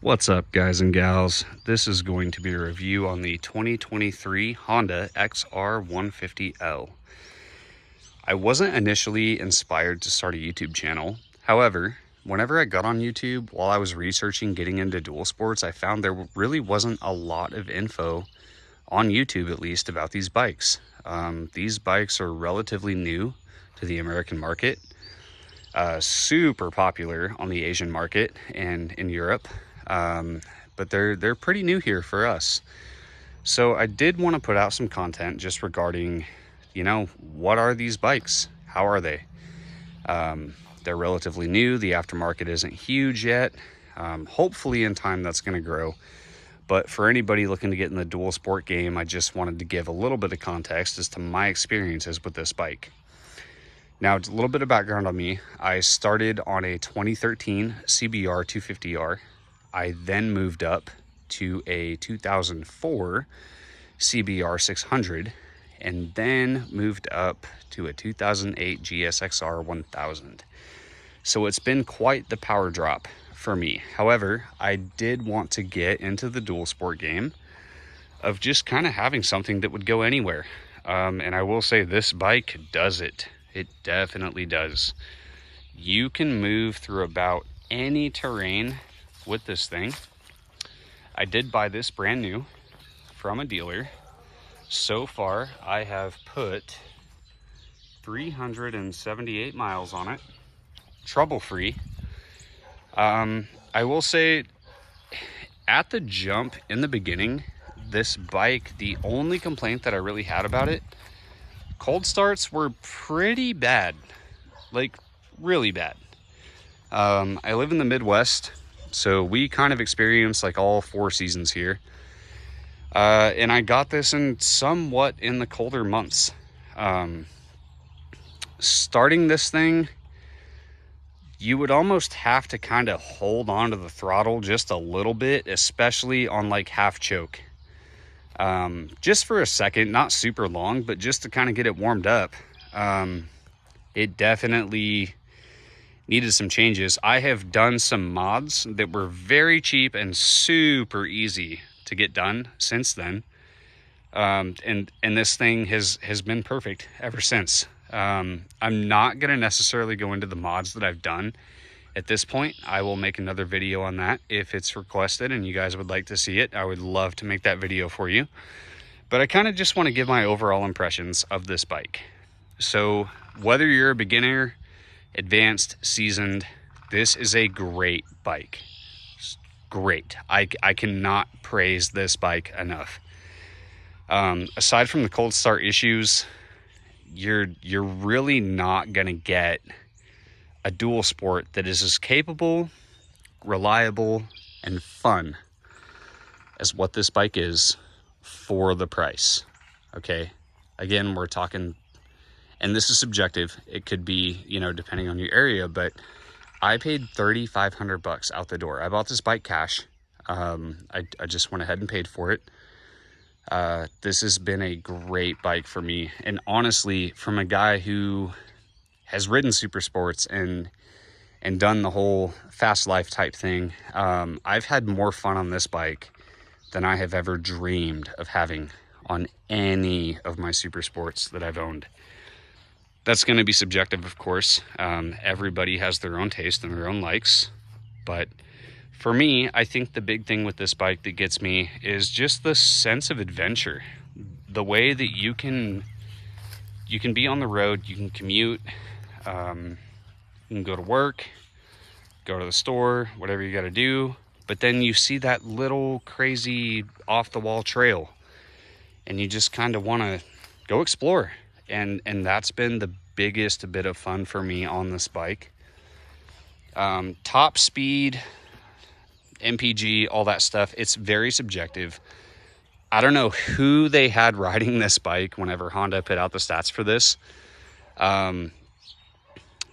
What's up, guys and gals? This is going to be a review on the 2023 Honda XR150l. I wasn't initially inspired to start a YouTube channel. However, whenever I got on YouTube, while I was researching getting into dual sports, I found there really wasn't a lot of info on YouTube, at least, about these bikes. These bikes are relatively new to the American market, super popular on the Asian market and in Europe. But they're pretty new here for us. So I did want to put out some content just regarding, what are these bikes? How are they? They're relatively new. The aftermarket isn't huge yet. Hopefully in time that's going to grow. But for anybody looking to get in the dual sport game, I just wanted to give a little bit of context as to my experiences with this bike. Now, a little bit of background on me. I started on a 2013 CBR 250R. I then moved up to a 2004 CBR 600 and then moved up to a 2008 GSXR 1000. So it's been quite the power drop for me. However, I did want to get into the dual sport game of just kind of having something that would go anywhere. And I will say this bike does it. It definitely does. You can move through about any terrain with this thing. I did buy this brand new from a dealer. So far, I have put 378 miles on it, trouble-free. I will say, at the jump in the beginning, this bike, the only complaint that I really had about it, cold starts were pretty bad, like really bad. I live in the Midwest, so we kind of experience like all 4 seasons here. And I got this in somewhat in the colder months. Starting this thing, you would almost have to kind of hold on to the throttle just a little bit, especially on like half choke. Just for a second, not super long, but just to kind of get it warmed up. It definitely needed some changes. I have done some mods that were very cheap and super easy to get done since then. And this thing has been perfect ever since. I'm not going to necessarily go into the mods that I've done at this point. I will make another video on that if it's requested and you guys would like to see it. I would love to make that video for you. But I kind of just want to give my overall impressions of this bike. So whether you're a beginner, advanced, seasoned, this is a great bike. Great. I cannot praise this bike enough. Aside from the cold start issues, you're really not gonna get a dual sport that is as capable, reliable, and fun as what this bike is for the price. Okay, again, we're talking, and this is subjective, it could be, depending on your area, but I paid $3,500 out the door. I bought this bike cash. I just went ahead and paid for it. This has been a great bike for me. And honestly, from a guy who has ridden super sports and done the whole fast life type thing, I've had more fun on this bike than I have ever dreamed of having on any of my super sports that I've owned. That's going to be subjective, of course. Everybody has their own taste and their own likes. But for me, I think the big thing with this bike that gets me is just the sense of adventure. The way that you can be on the road, you can commute, you can go to work, go to the store, whatever you got to do. But then you see that little crazy off-the-wall trail, and you just kind of want to go explore. And that's been the biggest bit of fun for me on this bike. Top speed, MPG, all that stuff, it's very subjective. I don't know who they had riding this bike whenever Honda put out the stats for this.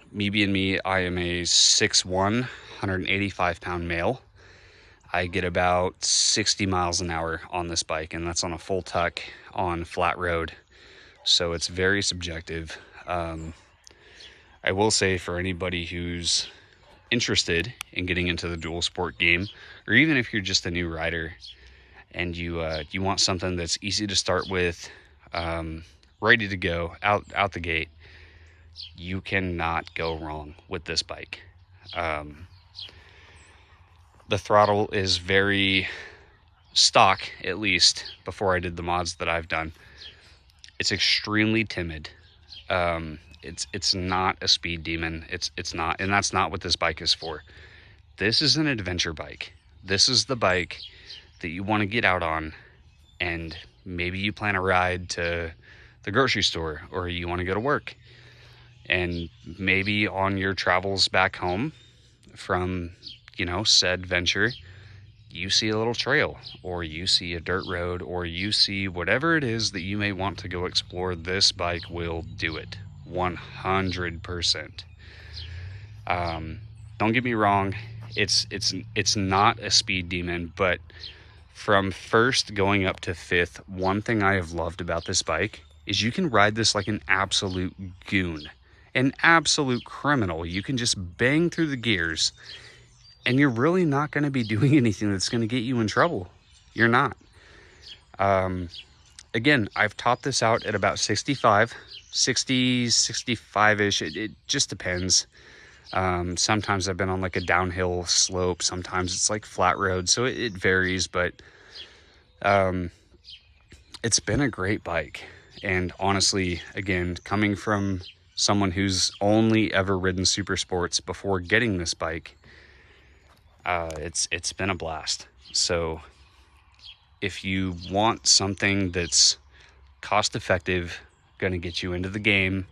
Me being me, I am a 6'1", 185-pound male. I get about 60 miles an hour on this bike, and that's on a full tuck on flat road. So it's very subjective. I will say, for anybody who's interested in getting into the dual sport game, or even if you're just a new rider and you want something that's easy to start with, ready to go out the gate, you cannot go wrong with this bike. The throttle is very stock, at least before I did the mods that I've done. It's extremely timid. It's not a speed demon. It's not, and that's not what this bike is for. This is an adventure bike. This is the bike that you want to get out on, and maybe you plan a ride to the grocery store, or you want to go to work, and maybe on your travels back home from, you know, said venture, you see a little trail, or you see a dirt road, or you see whatever it is that you may want to go explore. This bike will do it 100%. Don't get me wrong, it's not a speed demon, but from first going up to fifth, one thing I have loved about this bike is you can ride this like an absolute goon, an absolute criminal. You can just bang through the gears, and you're really not going to be doing anything that's going to get you in trouble. You're not. Again, I've topped this out at about 65, 60, 65-ish. It just depends. Sometimes I've been on like a downhill slope. Sometimes it's like flat road. So it varies, but it's been a great bike. And honestly, again, coming from someone who's only ever ridden super sports before getting this bike, it's been a blast. So if you want something that's cost effective, going to get you into the game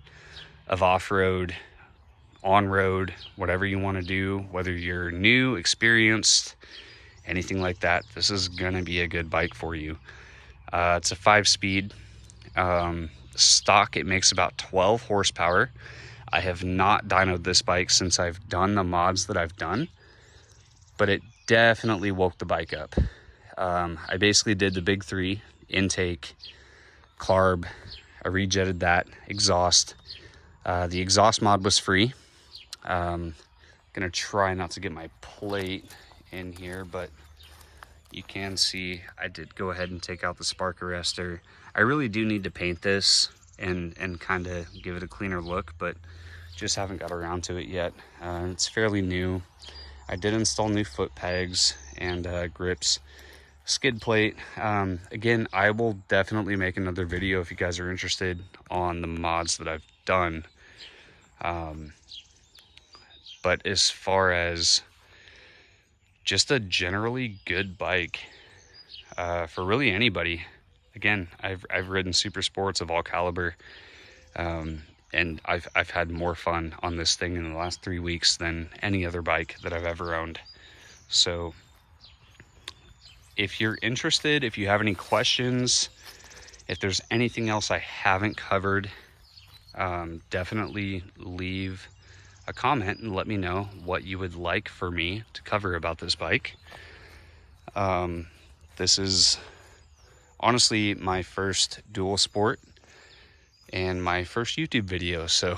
of off-road, on-road, whatever you want to do, whether you're new, experienced, anything like that, this is going to be a good bike for you. It's a 5-speed stock. It makes about 12 horsepower. I have not dynoed this bike since I've done the mods that I've done, but it definitely woke the bike up. I basically did the big three: intake, carb, I rejetted that, exhaust. The exhaust mod was free. Gonna try not to get my plate in here, but you can see I did go ahead and take out the spark arrestor. I really do need to paint this and kind of give it a cleaner look, but just haven't got around to it yet. It's fairly new. I did install new foot pegs and grips, skid plate. Again, I will definitely make another video if you guys are interested on the mods that I've done. But as far as just a generally good bike for really anybody, again, I've ridden super sports of all caliber, and I've had more fun on this thing in the last 3 weeks than any other bike that I've ever owned. So if you're interested, if you have any questions, if there's anything else I haven't covered, definitely leave a comment and let me know what you would like for me to cover about this bike. This is honestly my first dual sport and my first YouTube video, so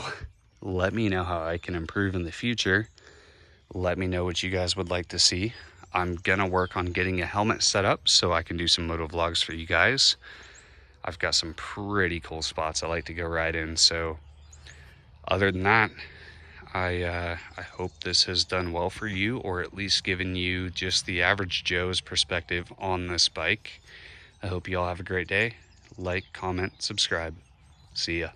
let me know how I can improve in the future. Let me know what you guys would like to see. I'm gonna work on getting a helmet set up so I can do some moto vlogs for you guys. I've got some pretty cool spots I like to go ride in, so other than that, I hope this has done well for you, or at least given you just the average Joe's perspective on this bike. I hope you all have a great day. Like, comment, subscribe. See ya.